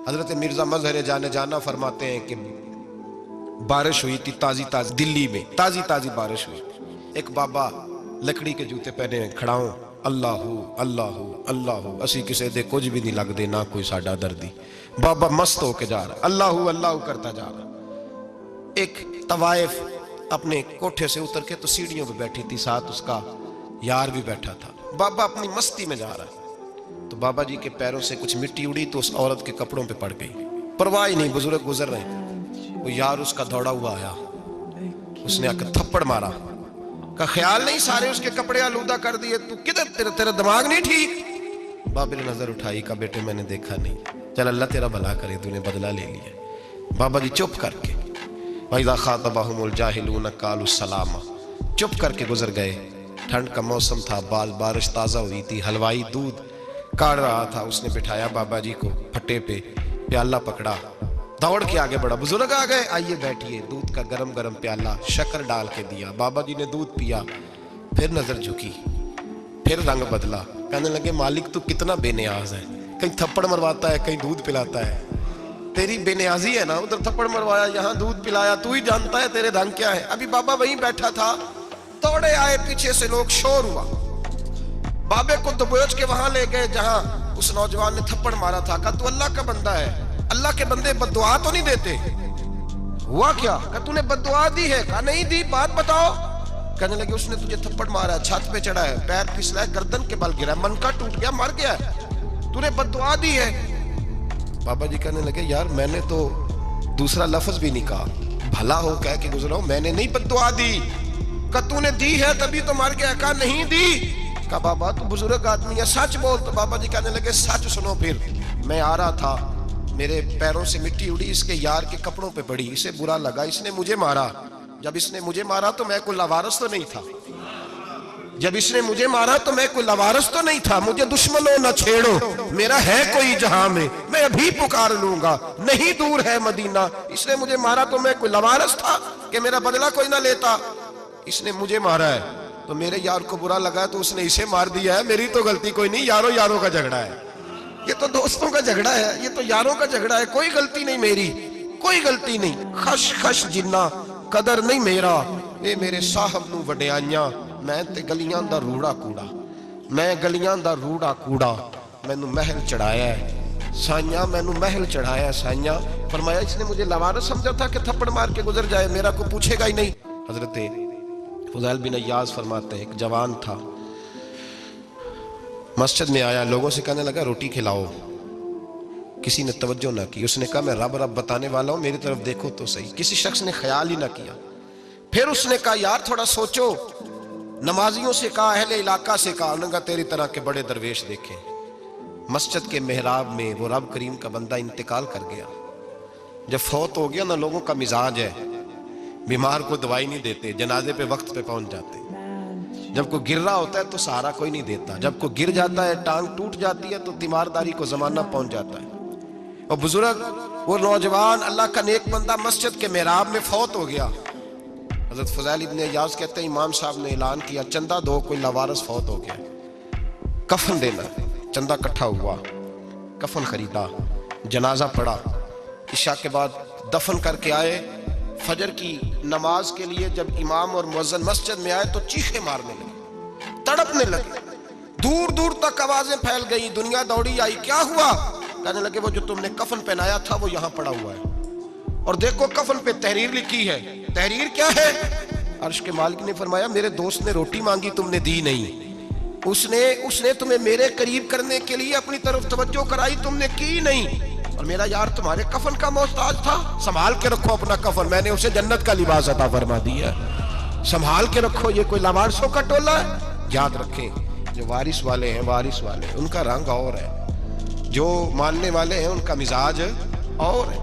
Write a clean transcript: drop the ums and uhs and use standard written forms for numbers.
حضرت مرزا مظہر جانے جانا فرماتے ہیں کہ بارش ہوئی تھی تازی تازی، دلی میں تازی تازی بارش ہوئی. ایک بابا لکڑی کے جوتے پہنے کھڑا ہوں، اللہ اللہ اللہ، اسی کسے دے کچھ بھی نہیں لگ دے، نہ کوئی ساڈا دردی. بابا مست ہو کے جا رہا، اللہ اللہ کرتا جا رہا. ایک طوائف اپنے کوٹھے سے اتر کے تو سیڑھیوں پہ بیٹھی تھی، ساتھ اس کا یار بھی بیٹھا تھا. بابا اپنی مستی میں جا رہا ہے تو بابا جی کے پیروں سے کچھ مٹی اڑی تو اس عورت کے کپڑوں پہ پڑ گئی. پرواہ ہی نہیں، بزرگ گزر رہے ہیں. وہ یار اس کا دوڑا ہوا آیا، اس نے آ کے تھپڑ مارا. کا خیال نہیں سارے اس کے کپڑے آلودہ کر دیے، تو کدھر تیرا دماغ نہیں ٹھیک؟ بابا نے نظر اٹھائی، کہا بیٹے میں نے دیکھا نہیں، چل اللہ تیرا بھلا کرے، تو نے بدلہ لے لیا. بابا جی چپ کر کے وَإِذَا خَاطَبَهُمُ الْجَاهِلُونَ قَالُوا السَّلَامَ، چپ کر کے گزر گئے. ٹھنڈ کا موسم تھا، بارش تازہ ہوئی تھی، حلوائی دودھ کاڑ رہا تھا. اس نے بٹھایا بابا جی کو پھٹے پہ، پیالہ پکڑا، دوڑ کے آگے بڑھا. بزرگ آ گئے، آئیے بیٹھیے. دودھ کا گرم گرم پیالہ شکر ڈال کے دیا. بابا جی نے دودھ پیا، پھر نظر جھکی، پھر رنگ بدلا. کہنے لگے مالک تو کتنا بے نیاز ہے، کہیں تھپڑ مرواتا ہے، کہیں دودھ پلاتا ہے. تیری بے نیازی ہے نا، ادھر تھپڑ مروایا، یہاں دودھ پلایا، تو ہی جانتا ہے تیرے رنگ کیا ہے. ابھی بابا وہیں بیٹھا تھا، توڑے آئے پیچھے سے لوگ، شور ہوا. بابے کو دبوچ کے وہاں لے گئے جہاں اس نوجوان نے تھپڑ مارا تھا. کہا تو اللہ کا بندہ ہے، اللہ کے بندے بد دعا تو نہیں دیتے. ہوا کیا؟ کہا تو نے بد دعا دی ہے؟ کہا نہیں دی، بات بتاؤ. کہنے لگے اس نے تجھے تھپڑ مارا ہے، چھت پہ چڑھا ہے، پیر پھسلا ہے، گردن کے بل گرا ہے، من کا ٹوٹ گیا، مر گیا ہے، تو نے بد دعا دی ہے. بابا جی کہنے لگے یار میں نے تو دوسرا لفظ بھی نہیں کہا، بھلا ہو کہہ کے گزرا ہوں، میں نے نہیں بد دعا دی. کہ تو نے دی ہے تبھی تو مر گیا. کہا نہیں دی. کہا بابا تو بزرگ آدمی ہے، سچ بول. تو بابا جی کہنے لگے سچ سنو. پھر میں آ رہا تھا، میرے پیروں سے مٹی اڑی، اس کے یار کے کپڑوں پہ پڑی، اسے برا لگا، اس نے مجھے مارا. جب اس نے مجھے مارا تو میں کوئی لاوارث تو نہیں تھا، جب اس نے مجھے مارا تو میں کوئی لاوارث تو نہیں تھا. مجھے دشمنوں نہ چھیڑو، میرا ہے کوئی جہاں میں ابھی پکار لوں گا، نہیں دور ہے مدینہ. اس نے مجھے مارا تو میں کوئی لاوارث تھا کہ میرا بدلہ کوئی نہ لیتا. اس نے مجھے مارا ہے تو میرے یار کو برا لگا ہے تو اس نے اسے مار دیا ہے، میری تو غلطی کوئی نہیں. یاروں کا جھگڑا ہے، یہ تو دوستوں کا جھگڑا ہے، یہ تو یاروں کا جھگڑا ہے، کوئی غلطی نہیں میری، کوئی غلطی نہیں. خش خش جنہ قدر نہیں میرا، اے میرے صاحب نو وڈیائیاں، میں تے گلیاں دا روڑا کوڑا، میں گلیاں دا روڑا کوڑا. مینوں محل چڑھایا ہے سائیاں، مینوں محل چڑھایا ہے سائیاں. فرمایا اس نے مجھے لاوارث سمجھا تھا کہ تھپڑ مار کے گزر جائے، میرا کو پوچھے گا ہی نہیں. حضرت فضیل بن عیاض فرماتے ہیں ایک جوان تھا، مسجد میں آیا، لوگوں سے کہنے لگا روٹی کھلاؤ. کسی نے توجہ نہ کی. اس نے کہا میں رب بتانے والا ہوں، میری طرف دیکھو تو صحیح. کسی شخص نے خیال ہی نہ کیا. پھر اس نے کہا یار تھوڑا سوچو. نمازیوں سے کہا، اہل علاقہ سے کہا، انہوں نے کہا تیری طرح کے بڑے درویش دیکھیں. مسجد کے محراب میں وہ رب کریم کا بندہ انتقال کر گیا. جب فوت ہو گیا نا، لوگوں کا مزاج ہے، بیمار کو دوائی نہیں دیتے، جنازے پہ وقت پہ پہنچ جاتے. جب کوئی گر رہا ہوتا ہے تو سہارا کوئی نہیں دیتا، جب کوئی گر جاتا ہے، ٹانگ ٹوٹ جاتی ہے، تو تیمارداری کو زمانہ پہنچ جاتا ہے. اور بزرگ وہ نوجوان اللہ کا نیک بندہ مسجد کے محراب میں فوت ہو گیا. حضرت فضیل ابن عیاض کہتے ہیں امام صاحب نے اعلان کیا چندہ دو، کوئی لاوارث فوت ہو گیا، کفن دینا. چندہ کٹھا ہوا، کفن خریدا، جنازہ پڑھا. عشاء کے بعد دفن کر کے آئے. فجر کی نماز کے لیے جب امام اور مؤذن مسجد میں آئے تو چیخیں مارنے لگے، تڑپنے لگے، دور دور تک آوازیں پھیل گئی. دنیا دوڑی آئی، کیا ہوا؟ کہنے لگے وہ جو تم نے کفن پہنایا تھا وہ یہاں پڑا ہوا ہے، اور دیکھو کفن پہ تحریر لکھی ہے. تحریر کیا ہے؟ عرش کے مالک نے فرمایا میرے دوست نے روٹی مانگی، تم نے دی نہیں. اس نے تمہیں میرے قریب کرنے کے لیے اپنی طرف توجہ کرائی، تم نے کی نہیں. اور میرا یار تمہارے کفن کا محتاج تھا، سنبھال کے رکھو اپنا کفن، میں نے اسے جنت کا لباس عطا فرما دیا ہے، سنبھال کے رکھو. یہ کوئی لاوارثوں کا ٹولہ ہے؟ یاد رکھیں جو وارث والے ہیں، وارث والے ان کا رنگ اور ہے، جو ماننے والے ہیں ان کا مزاج اور ہے.